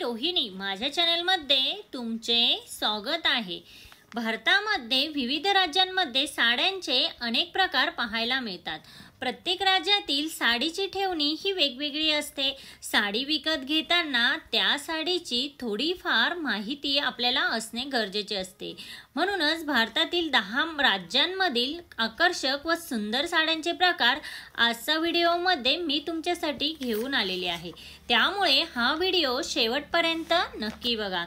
रोहिणी माझ्या चॅनलमध्ये तुमचे स्वागत आहे। भारतामध्ये विविध राज्यांमध्ये साड्यांचे अनेक प्रकार पाहायला मिळतात। प्रत्येक राज्यातील साडीची ठेवणी ही वेगवेगळी असते। साडी विकत घेताना त्या साडीची थोडीफार माहिती आपल्याला असणे गरजेचे असते। म्हणूनच भारतातील 10 राज्यांमधील आकर्षक व सुंदर साड्यांचे प्रकार आजच्या व्हिडिओमध्ये मी तुमच्यासाठी घेऊन आलेले आहे। त्यामुळे हा व्हिडिओ शेवटपर्यंत नक्की बघा।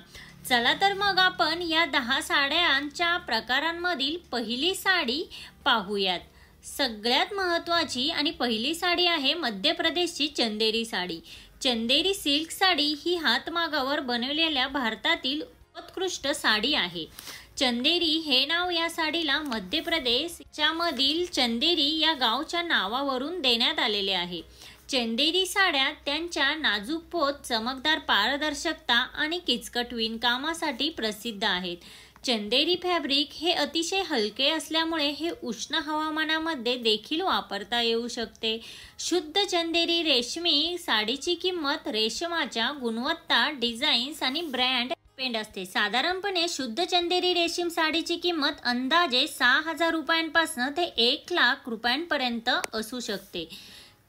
चला तर मग आपण या 10 साड्यांच्या प्रकारांमधील पहिली साडी पाहूयात। सगळ्यात महत्त्वाची आणि पहिली साडी आहे मध्य प्रदेशची चंदेरी साडी। चंदेरी सिल्क साडी ही हातमागावर बनवलेल्या भारतातील उत्कृष्ट साडी आहे। चंदेरी हे नाव या साडीला मध्य प्रदेशच्या मधील चंदेरी या गावच्या नावावरून देण्यात आलेले आहे। चंदेरी साड्या त्यांच्या नाजूक पोत, चमकदार पारदर्शकता आणि किचकट विणकामासाठी प्रसिद्ध आहेत। चंदेरी फॅब्रिक हे अतिशय हलके असल्यामुळे हे उष्ण हवामानामध्ये देखील वापरता येऊ शकते। शुद्ध चंदेरी रेशमी साडीची किंमत रेशमाच्या गुणवत्ता, डिझाईन्स आणि ब्रँड डिपेंड असते। साधारणपणे शुद्ध चंदेरी रेशीम साडीची किंमत अंदाजे 6000 रुपयांपासून ते 1 लाख रुपयांपर्यंत असू शकते।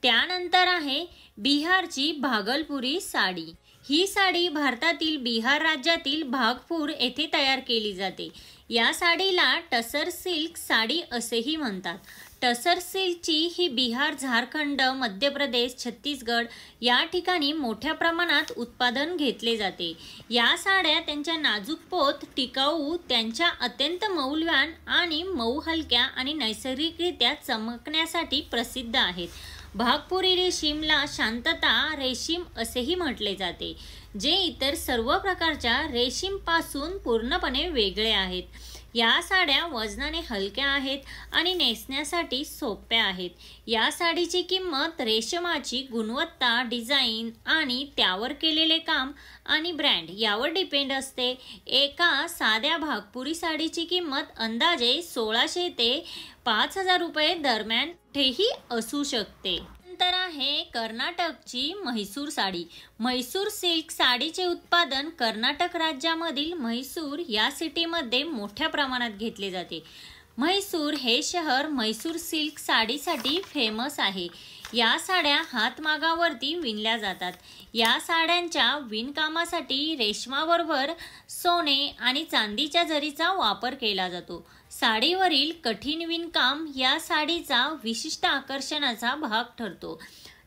त्यानंतर आहे बिहारची भागलपुरी साडी। ही साडी भारतातील बिहार राज्यातील भागलपूर येथे तयार केली जाते। या साडीला टसर सिल्क साडी असेही म्हणतात। टसर सिल्कची ही बिहार, झारखंड, मध्य प्रदेश, छत्तीसगड या ठिकाणी मोठ्या प्रमाणात उत्पादन घेतले जाते। या साड्या त्यांच्या नाजूक पोत, टिकाऊ, त्यांच्या अत्यंत मौल्यवान आणि मऊ, हलक्या आणि नैसर्गिकरित्या चमकण्यासाठी प्रसिद्ध आहेत। भागलपुरी रेशीमला शांतता रेशीम असेही म्हटले जाते, जे इतर सर्व प्रकारच्या रेशीमपासून पूर्णपणे वेगळे आहेत। या साड्या वजनाने हलक्या आहेत आणि नेसण्यासाठी सोप्या आहेत। या साडीची किंमत रेशमाची गुणवत्ता, डिझाईन आणि त्यावर केलेले काम आणि ब्रँड यावर डिपेंड असते। एका साध्या भागलपुरी साडीची किंमत अंदाजे 1600 ते 5000 रुपये दरम्यान कुठेही असू शकते। नंतर आहे कर्नाटकची म्हैसूर साडी। म्हैसूर सिल्क साडीचे उत्पादन कर्नाटक राज्यामधील म्हैसूर या सिटीमध्ये मोठ्या प्रमाणात घेतले जाते। म्हैसूर हे शहर म्हैसूर सिल्क साडीसाठी फेमस आहे। या साड्या हातमागावरती विणल्या जातात। या साड्यांच्या विणकामासाठी रेशमाबरोबर सोने आणि चांदीच्या जरीचा वापर केला जातो। साडीवरील कठीण विणकाम या साडीचा विशिष्ट आकर्षणाचा भाग ठरतो।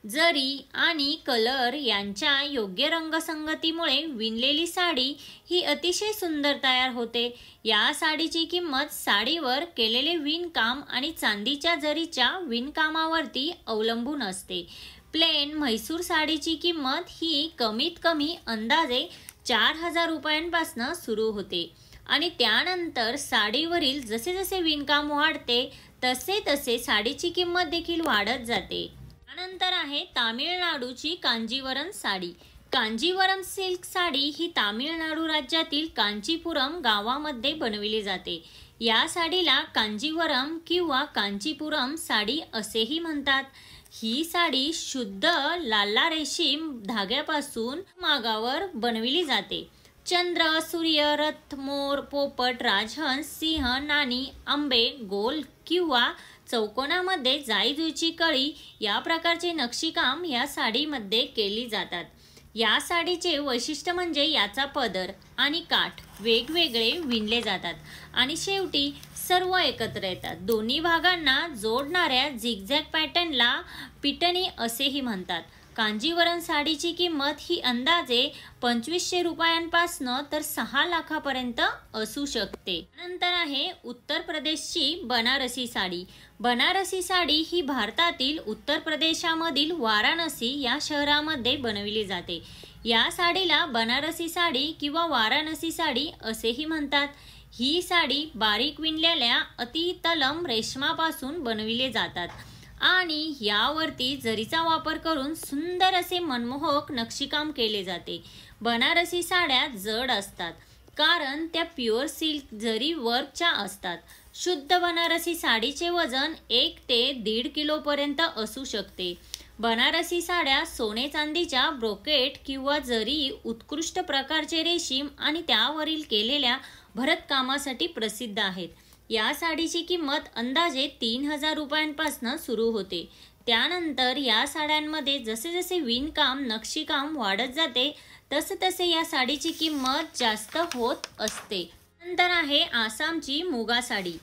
जरी आणि कलर यांच्या योग्य रंगसंगतीमुळे विणलेली साडी ही अतिशय सुंदर तयार होते। या साडीची किंमत साडीवर केलेले विणकाम आणि चांदीच्या जरीच्या विणकामावरती अवलंबून असते। प्लेन म्हैसूर साडीची किंमत ही कमीत कमी अंदाजे 4000 रुपयांपासून सुरू होते आणि त्यानंतर साडीवरील जसे जसे विणकाम वाढते तसे तसे साडीची किंमत देखील वाढत जाते। त्यानंतर आहे तामिळनाडूची कांजीवरम साडी। कांजीवरम सिल्क साडी ही तामिळनाडू राज्यातील कांचीपुरम गावामध्ये बनवली जाते। या साडीला कांजीवरम किंवा कांचीपुरम साडी असेही म्हणतात। ही साडी शुद्ध लाल्ला रेशीम धाग्यापासून मागावर बनवली जाते। चंद्र, सूर्य, रथ, मोर, पोपट, राजहंस, सिंह, नाणी, आंबे, गोल किंवा चौकोनामध्ये जाईजुईची कळी या प्रकारचे नक्षीकाम या साडीमध्ये केली जातात। या साडीचे वैशिष्ट्य म्हणजे याचा पदर आणि काठ वेगवेगळे विणले जातात आणि शेवटी सर्व एकत्र येतात। दोन्ही भागांना जोडणाऱ्या झिगझॅग पॅटर्नला पिटणी असेही म्हणतात। कांजीवरम साडीची किंमत ही अंदाजे 2500 रुपयांपासून तर 6 लाखापर्यंत असू शकते। नंतर आहे उत्तर प्रदेशची बनारसी साडी। बनारसी साडी ही भारतातील उत्तर प्रदेशामधील वाराणसी या शहरामध्ये बनवली जाते। या साडीला बनारसी साडी किंवा वाराणसी साडी असेही म्हणतात। ही साडी बारीक विणलेल्या अतितलम रेशमापासून बनविले जातात आणि यावरती जरीचा वापर करून सुंदर असे मनमोहक नक्षीकाम केले जाते। बनारसी साड्या जड असतात कारण त्या प्युअर सिल्क जरी वर्कच्या असतात। शुद्ध बनारसी साडीचे वजन 1 ते 1.5 किलो पर्यंत असू शकते। बनारसी साड्या सोने चांदीच्या ब्रोकेट किंवा जरी, उत्कृष्ट प्रकारचे रेशीम आणि त्यावरील केलेल्या भरतकामासाठी प्रसिद्ध आहेत. या साडीची किंमत अंदाजे 3000 रुपयांपासून सुरू होते. त्यानंतर या साड्यांमध्ये जसे जसे विणकाम, नक्षीकाम वाढत जाते तसे या साडीची किंमत जास्त होत असते. नंतर आहे आसामची मुगा साडी.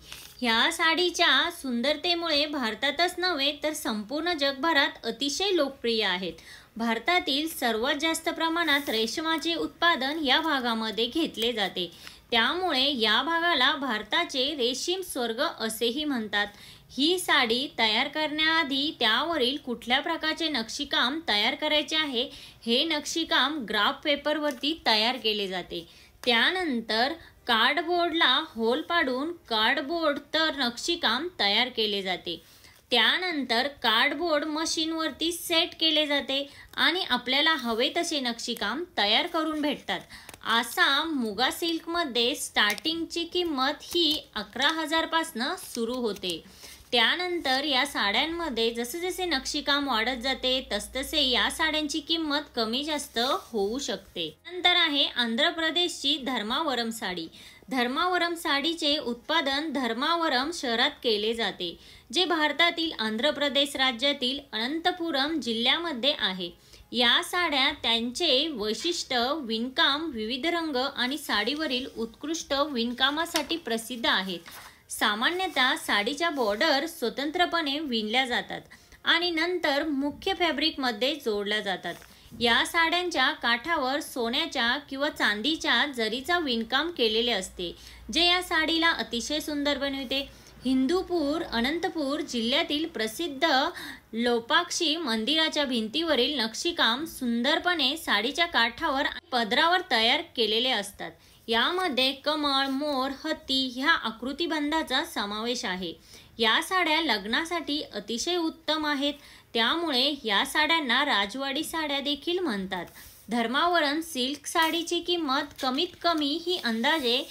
ह्या साडीच्या सुंदरतेमुळे भारतातच नव्हे तर संपूर्ण जगभरात अतिशय लोकप्रिय आहेत. भारतातील सर्वात जास्त प्रमाणात रेशमाचे उत्पादन या भागामध्ये घेतले जाते. त्यामुळे या भागाला भारताचे रेशीम स्वर्ग असेही म्हणतात. ही साडी तयार करण्याआधी त्यावरील कुठल्या प्रकारचे नक्षीकाम तयार करायचे आहे हे नक्षीकाम ग्राफ पेपरवरती तयार केले जाते. त्यानंतर कार्डबोर्डला होल पाडून कार्डबोर्ड तर नक्षीकाम तयार केले जाते. त्यानंतर कार्डबोर्ड मशीनवरती सेट केले जाते आणि आपल्याला हवे तसे नक्षीकाम तयार करून भेटतात. आसाम मुगा सिल्कमध्ये स्टार्टिंगची किंमत ही 11,000 पासून सुरू होते. त्यानंतर या साड्यांमध्ये जसे जसे नक्षीकाम वाढत जाते तसतसे या साड्यांची किंमत कमी जास्त होऊ शकते. नंतर आहे आंध्र प्रदेशची धर्मावरम साडी. धर्मावरम साडीचे उत्पादन धर्मावरम शहरात केले जाते, जे भारतातील आंध्र प्रदेश राज्यातील अनंतपुरम जिल्ह्यामध्ये आहे. या साड्या त्यांचे वैशिष्ट्य विणकाम, विविध रंग आणि साडीवरील उत्कृष्ट विणकामासाठी प्रसिद्ध आहेत. सामान्यतः साडीच्या बॉर्डर स्वतंत्रपणे विणल्या जातात आणि नंतर मुख्य फॅब्रिकमध्ये जोडल्या जातात. या साड्यांच्या काठावर सोन्याच्या किंवा चांदीच्या जरीचा विणकाम केलेले असते, जे या साडीला अतिशय सुंदर बनविते. हिंदूपूर अनंतपूर जिल्ह्यातील प्रसिद्ध लोपाक्षी मंदिराच्या भिंतीवरील नक्षीकाम सुंदरपणे साडीच्या काठावर आणि पदरावर तयार केलेले असतात. यामध्ये कमळ, मोर, हत्ती ह्या आकृतिबंधाचा समावेश आहे. या साड्या लग्नासाठी अतिशय उत्तम आहेत, त्यामुळे या साड्यांना राजवाडी साड्या देखील म्हणतात. धर्मावरम सिल्क साडीची किंमत कमीत कमी ही अंदाजे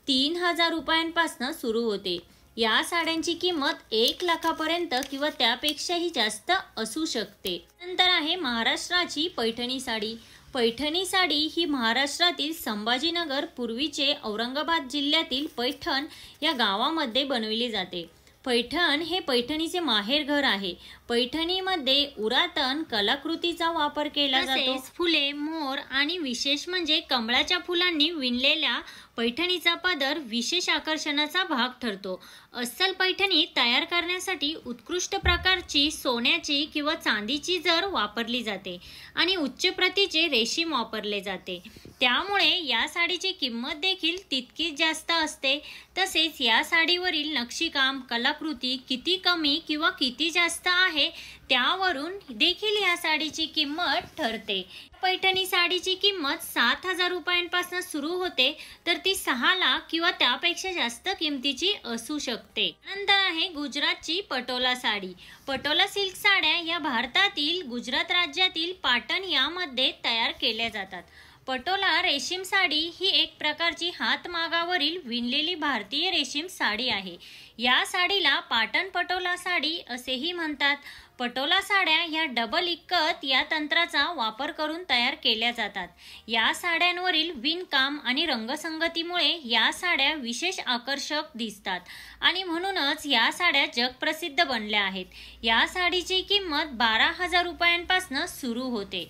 3000 रुपयांपासून सुरू होते. या साड्यांची किंमत 1 लाखापर्यंत किंवा त्यापेक्षाही जास्त असू शकते. नंतर आहे महाराष्ट्राची पैठणी साडी. पैठणी साडी ही महाराष्ट्रातील संभाजीनगर पूर्वीचे औरंगाबाद जिल्ह्यातील पैठण या गावामध्ये बनविली जाते. पैठण हे पैठणीचे माहेरघर आहे. पैठणीमध्ये उरातन कलाकृतीचा वापर केला जातो. फुले, मोर आणि विशेष म्हणजे कमळाच्या फुलांनी विणलेल्या पैठणीचा पदर विशेष आकर्षणाचा भाग ठरतो. अस्सल पैठणी तयार करण्यासाठी उत्कृष्ट प्रकारची सोन्याची किंवा चांदीची जर वापरली जाते आणि उच्च प्रतीचे रेशीम वापरले जाते. त्यामुळे या साडीची किंमत देखील तितकीच जास्त असते. तसेच या साडीवरील नक्षीकाम, कलाकृती किती कमी किंवा किती जास्त आहे त्यावरून देखील या साडीची किंमत ठरते. पैठणी साडीची किंमत 7000 रुपयांपासून सुरू होते, तर ती 6 लाख किंवा त्यापेक्षा जास्त किमतीची असू शकते. नंतर आहे गुजरातची पटोला साडी. पटोला सिल्क साड्या या भारतातील गुजरात राज्यातील पाटण यामध्ये तयार केल्या जातात. पटोला रेशीम साडी ही एक प्रकारची हातमागावरील विणलेली भारतीय रेशीम साडी आहे. या साडीला पाटण पटोला साडी असेही म्हणतात. पटोला साड्या या डबल इक्कत या तंत्राचा वापर करून तयार केल्या जातात. या साड्यांवरील विणकाम आणि रंगसंगतीमुळे या साड्या विशेष आकर्षक दिसतात आणि म्हणूनच या साड्या जगप्रसिद्ध बनल्या आहेत. या साडीची किंमत 12,000 रुपयांपासून सुरू होते.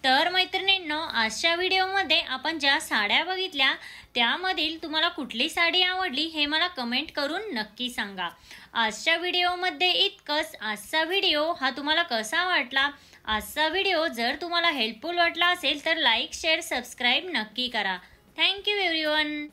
तर मैत्रिणींनो, आजच्या व्हिडिओमध्ये आपण ज्या साड्या बघितल्या त्यामधील तुम्हाला कुठली साडी आवडली हे मला कमेंट करून नक्की सांगा. आजच्या व्हिडिओमध्ये इतकंच. आजचा व्हिडिओ हा तुम्हाला कसा वाटला? आजचा व्हिडिओ जर तुम्हाला हेल्पफुल वाटला असेल तर लाईक, शेअर, सबस्क्राईब नक्की करा. Thank you everyone.